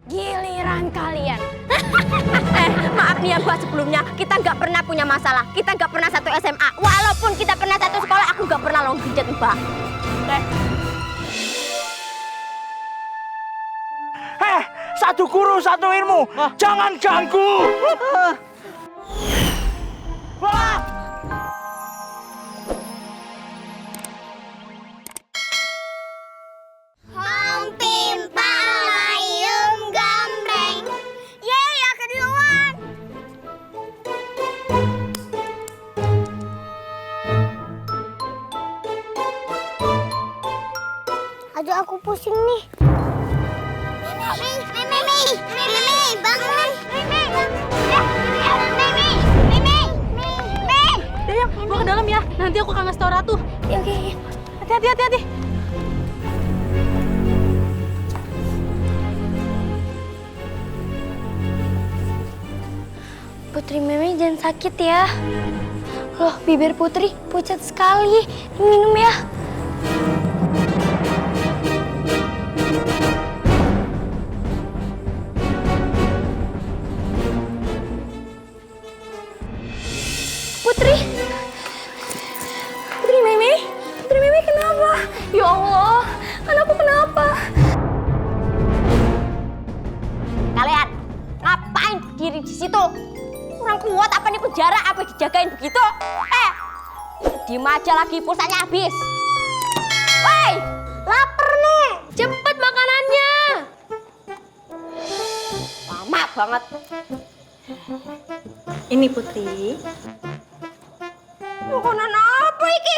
Giliran kalian. Maaf nih ya Mbak, sebelumnya kita nggak pernah punya masalah. Kita nggak pernah satu SMA. Walaupun kita pernah satu sekolah, aku nggak pernah long dicet Mbak. Satu guru, satu ilmu. Jangan ganggu. Aduh, aku pusing nih. Mimi, bangun. Dayang, gua ke dalam ya. Nanti aku akan ngasih tau Ratu. Oke. Hati-hati. Putri Mimi jangan sakit ya. Loh, bibir Putri pucat sekali. Minum ya. Putri Mimi kenapa? Ya Allah, anakku kenapa? Kalian ngapain berdiri di situ? Kurang kuat apa nih penjara? Apa dijagain begitu? Diem aja lagi, pulsanya habis. Woi, lapar nih. Cepet makanannya. Lama banget. Ini Putri. Makanan apa iki?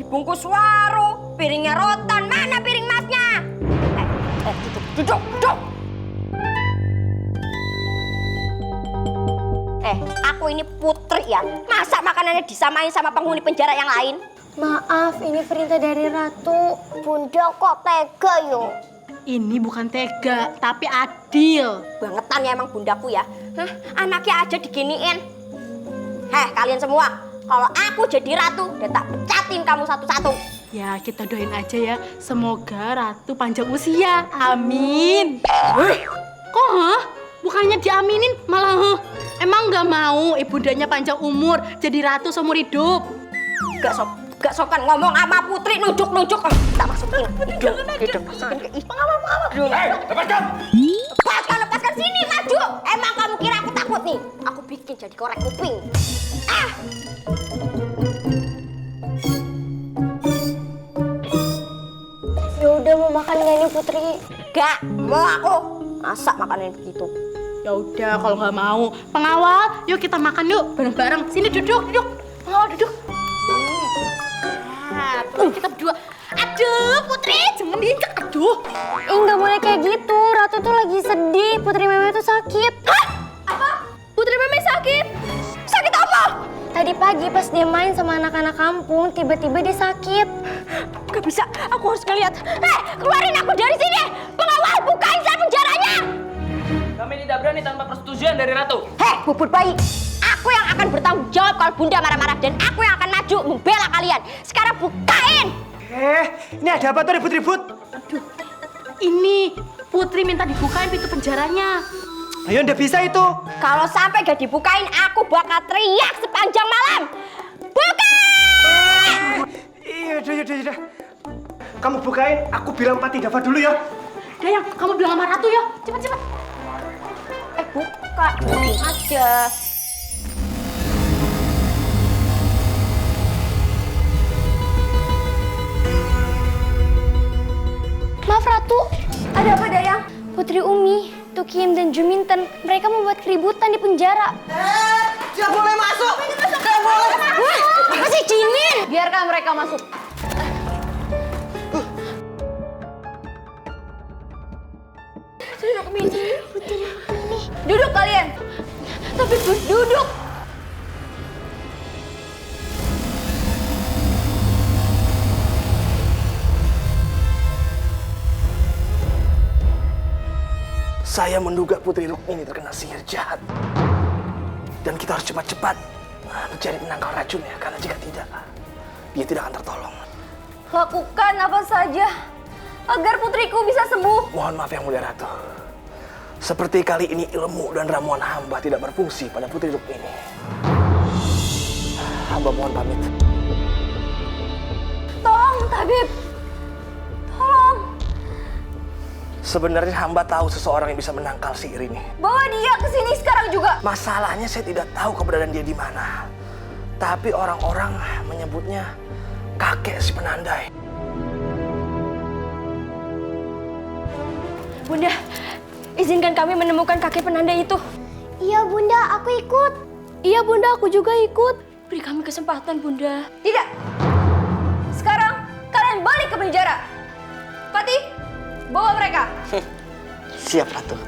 Dibungkus waru, piringnya rotan. Mana piring masnya? Duduk. Aku ini Putri ya. Masa makanannya disamain sama penghuni penjara yang lain? Maaf, ini perintah dari Ratu. Bunda kok tega yo? Ini bukan tega, tapi adil. Bangetan ya emang bundaku ya. Anaknya aja diginiin. Kalian semua, kalau aku jadi ratu, udah tak pecatin kamu satu-satu. Ya, kita doain aja ya. Semoga Ratu panjang usia. Amin. Kok bukannya diaminin, malah emang nggak mau ibundanya panjang umur, jadi ratu seumur hidup? Gak sopan ngomong sama Putri, nunjuk. Tak masukin. Hidung. Masukin ke Lepaskan sini, maju. Emang kamu kira aku takut nih? Aku bikin jadi korek kuping. Ya udah, mau makan nggak nih Putri? Gak mau aku. Masa makanan begitu? Ya udah, kalau nggak mau, pengawal, yuk kita makan yuk bareng-bareng. Sini duduk. Pengawal duduk. Nah, terus kita berdua. Aduh, Putri, jangan diinjak. Aduh. Nggak boleh kayak gitu. Ratu tuh lagi sedih. Putri Mimi tuh sakit. Apa? Putri Mimi sakit? Sakit apa? Tadi pagi pas dia main sama anak-anak kampung, tiba-tiba dia sakit. Gak bisa, aku harus ngeliat. Keluarin aku dari sini. Pengawal, bukain saya penjaranya. Kami tidak berani tanpa persetujuan dari Ratu. Bubur bayi. Aku yang akan bertanggung jawab kalau Bunda marah-marah. Dan aku yang akan maju membela kalian. Sekarang bukain. Ini ada apa tuh ribut-ribut? Aduh, ini Putri minta dibukain pintu penjaranya. Ayo, ndak bisa itu. Kalau sampai gak dibukain, aku bakal teriak sepanjang malam. Buka! Iya, udah. Kamu bukain, aku bilang Pati Dava dulu ya. Dayang, kamu bilang sama Ratu ya. Cepat. Buka aja. Maaf Ratu, Ada apa, Dayang? Putri Umi, Tukiem dan Juminten, mereka membuat keributan di penjara. Tidak boleh masuk. Tidak boleh. Apa sih, Jinin? Biarkan mereka masuk. Duduk kalian. Tapi duduk. Saya menduga Putri Rukmini terkena sihir jahat. Dan kita harus cepat-cepat mencari penangkal racunnya, karena jika tidak, dia tidak akan tertolong. Lakukan apa saja agar putriku bisa sembuh. Mohon maaf Yang Mulia Ratu. Seperti kali ini ilmu dan ramuan hamba tidak berfungsi pada Putri Rukmini. Hamba mohon pamit. Tolong, Tabib. Tolong. Sebenarnya hamba tahu seseorang yang bisa menangkal sihir ini. Bawa dia ke sini sekarang juga. Masalahnya saya tidak tahu keberadaan dia di mana. Tapi orang-orang menyebutnya kakek si penandai. Bunda, izinkan kami menemukan kakek penandai itu. Iya Bunda, aku ikut. Iya Bunda, aku juga ikut. Beri kami kesempatan Bunda. Tidak. Sekarang kalian balik ke penjara. Fatih, bawa mereka. Siap, Ratu.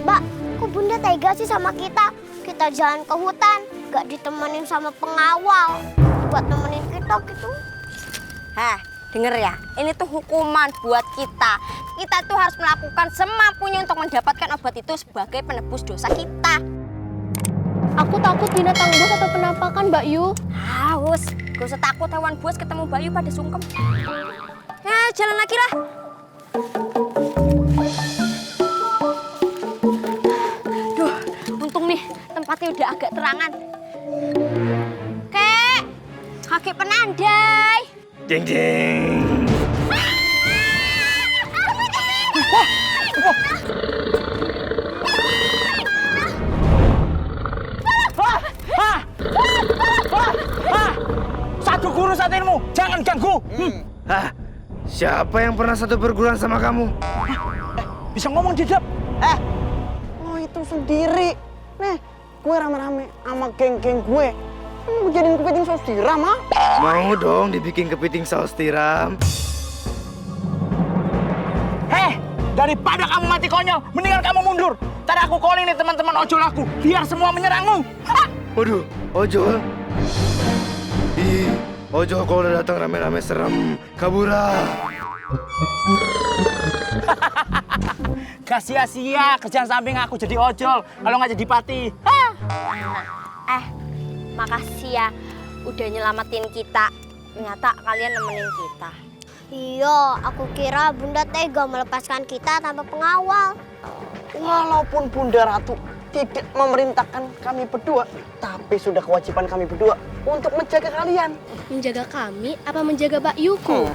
Mbak, kok Bunda tega sih sama kita? Kita jalan ke hutan, gak ditemenin sama pengawal. Buat nemenin kita gitu. Heh, denger ya, ini tuh hukuman buat kita. Kita tuh harus melakukan semampunya untuk mendapatkan obat itu sebagai penebus dosa kita. Aku takut binatang buas atau penampakan, Mbak Yu. Haus, gak usah takut hewan buas ketemu Bayu pada sungkem. Ya, jalan lagi lah. Duh, untung nih tempatnya udah agak terangan. Kakek penandai. Jeng jeng. Satu guru satu ilmu, jangan ganggu. Hah? Siapa yang pernah satu perguruan sama kamu? Bisa ngomong tidak? Lo itu sendiri. Nih, gue rame-rame sama geng-geng gue. Lu jadiin kepiting saus tiram, ah? Mau dong dibikin kepiting saus tiram. Daripada kamu mati konyol, mendingan kamu mundur. Ntar aku calling nih teman-teman ojol aku, biar semua menyerangmu. Waduh, ojol. Ih, ojol kalau udah datang rame-rame serem. Kabura. Gak sia-sia kerjaan samping aku jadi ojol, kalau nggak jadi pati. Makasih ya udah nyelamatin kita. Ternyata kalian nemenin kita. Iya, aku kira Bunda tega melepaskan kita tanpa pengawal. Walaupun Bunda Ratu tidak memerintahkan kami berdua, tapi sudah kewajiban kami berdua untuk menjaga kalian. Menjaga kami apa menjaga Mbak Yuku?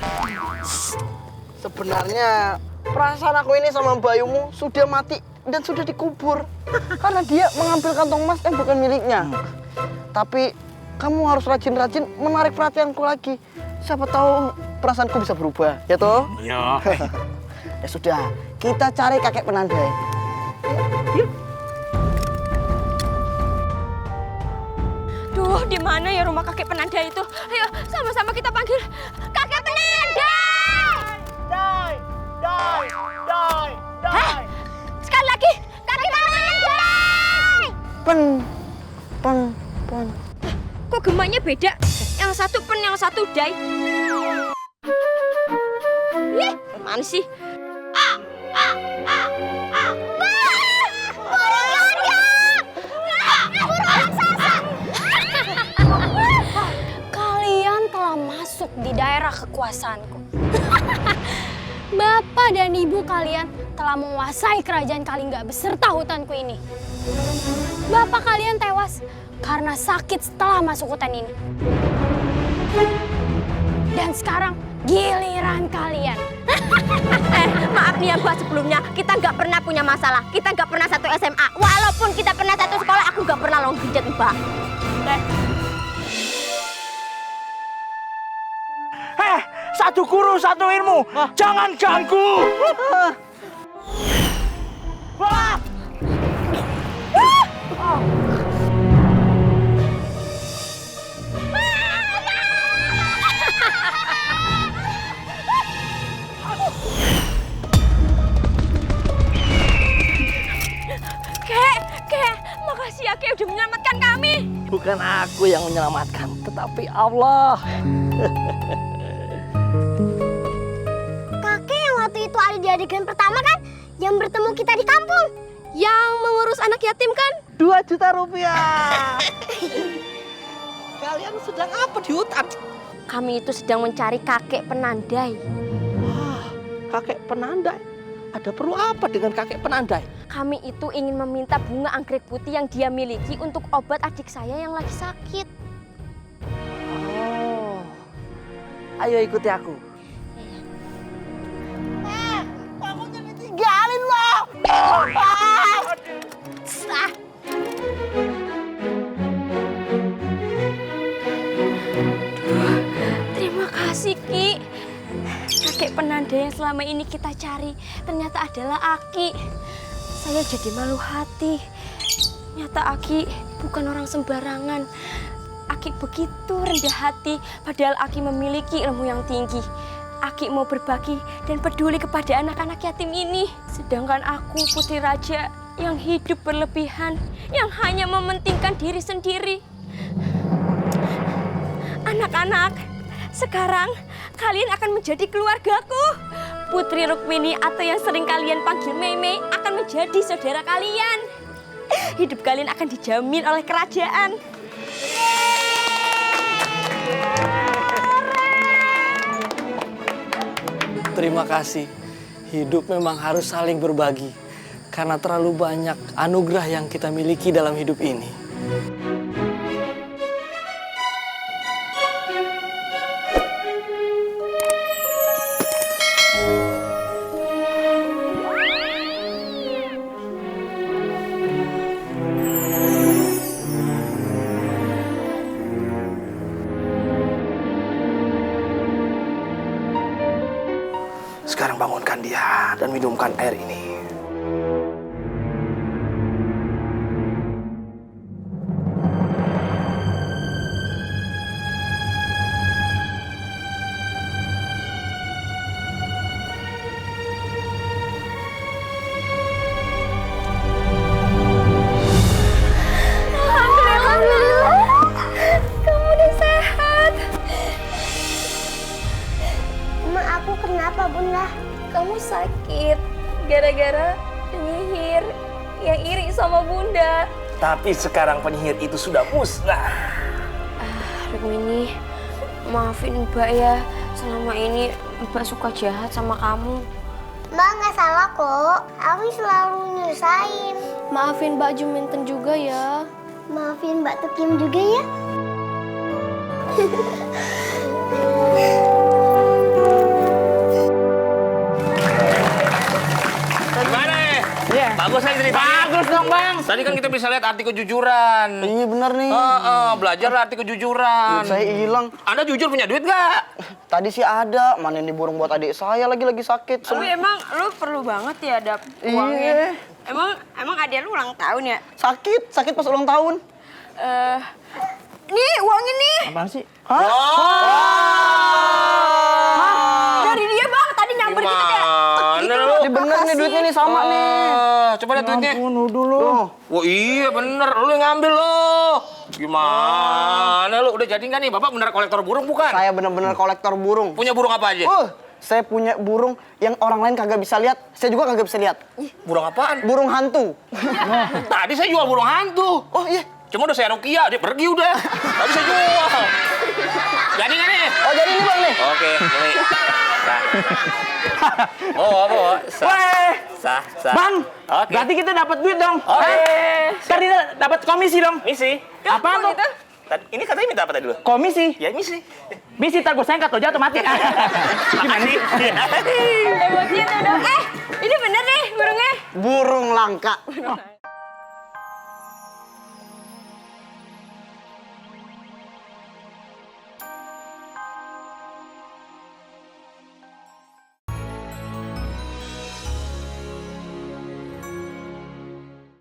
Sebenarnya perasaan aku ini sama Bayumu sudah mati dan sudah dikubur. Karena dia mengambil kantong emas yang bukan miliknya. Tapi kamu harus rajin-rajin menarik perhatianku lagi. Siapa tahu perasaanku bisa berubah, ya toh? Iya. Ya sudah, kita cari kakek penandai. Duh, di mana ya rumah kakek penandai itu? Ayo, sama-sama kita panggil kakek penandai. Dai. Hah? Sekali lagi, kakek penandai. Pen. Kok gemanya beda? Yang satu pen, yang satu dai. Mana sih? Kalian telah masuk di daerah kekuasaanku. Bapak dan ibu kalian telah menguasai kerajaan Kalingga beserta hutanku ini. Bapak kalian tewas karena sakit setelah masuk hutan ini. Dan sekarang giliran kalian. Maaf nih ya Mbak, sebelumnya kita nggak pernah punya masalah. Kita nggak pernah satu SMA. Walaupun kita pernah satu sekolah, aku nggak pernah longgijat Mbak. Satu guru satu ilmu, jangan ganggu. Wah! Kek, makasih ya Kek udah menyelamatkan kami. Bukan aku yang menyelamatkan, tetapi Allah. Kakek yang waktu itu ada di adegan pertama kan? Yang bertemu kita di kampung. Yang mengurus anak yatim kan? 2 juta rupiah. kalian sedang apa di hutan? Kami itu sedang mencari kakek penandai. Wah, kakek penandai. Ada perlu apa dengan kakek penandai? Kami itu ingin meminta bunga anggrek putih yang dia miliki untuk obat adik saya yang lagi sakit. Oh, ayo ikuti aku. Kamu jadi tinggalin loh. Terima kasih, Ki. Kakek penandai yang selama ini kita cari ternyata adalah Aki. Saya jadi malu hati. Nyata Aki bukan orang sembarangan. Aki begitu rendah hati, padahal Aki memiliki ilmu yang tinggi. Aki mau berbagi dan peduli kepada anak-anak yatim ini. Sedangkan aku, putri raja, yang hidup berlebihan, yang hanya mementingkan diri sendiri. Anak-anak, sekarang kalian akan menjadi keluargaku. Putri Rukmini atau yang sering kalian panggil Mei akan menjadi saudara kalian. Hidup kalian akan dijamin oleh kerajaan. Terima kasih. Hidup memang harus saling berbagi. Karena terlalu banyak anugerah yang kita miliki dalam hidup ini. Sekarang bangunkan dia dan minumkan air ini. Kamu udah sehat. Emang aku kenapa, Bunda? Kamu sakit gara-gara penyihir yang iri sama Bunda. Tapi sekarang penyihir itu sudah musnah. Rukmini, maafin Mbak ya. Selama ini Mbak suka jahat sama kamu. Mbak nggak salah kok. Aku selalu nyusahin. Maafin Mbak Juminten juga ya. Maafin Mbak Tukim juga ya. Gimana? Iya. Bagus aja ceritanya. Bagus dong, Bang. Tadi kan kita bisa lihat arti kejujuran. Iya bener nih. Belajar arti kejujuran. Duit saya hilang. Anda jujur punya duit nggak? Tadi sih ada, mana ini burung buat adik saya lagi sakit. Tapi emang lu perlu banget ya ada Iya. Emang adik lu ulang tahun ya? Sakit pas ulang tahun. Nih uangnya nih. Apaan sih? Dari dia Bang, tadi nyamber kita kayak Mana lu? Ini bener nih duitnya nih sama nih. Coba lihat duitnya. dulu. Wah iya bener, lu yang ngambil lo. Gimana lu? Udah jadi nggak nih? Bapak bener kolektor burung bukan? Saya bener-bener kolektor burung. Punya burung apa aja? Saya punya burung yang orang lain kagak bisa lihat. Saya juga kagak bisa lihat. Burung apaan? Burung hantu. Tadi saya jual burung hantu. Oh iya. Cuma udah saya rukia, dia pergi udah. Gak bisa jual. Jadi nggak nih? Oh jadi ini Bang nih. Oke, ini. Apa? Sah. Bang, Oke. berarti kita dapat duit dong. Oke. Ntar kita dapat komisi dong. Misi. Apa tuh? Ini katanya minta apa tadi dulu? Komisi. Ya misi. Misi ntar gue sengkat tuh jatuh mati. Gimana sih? emosinya tuh dong. Ini bener nih burungnya. Burung langka.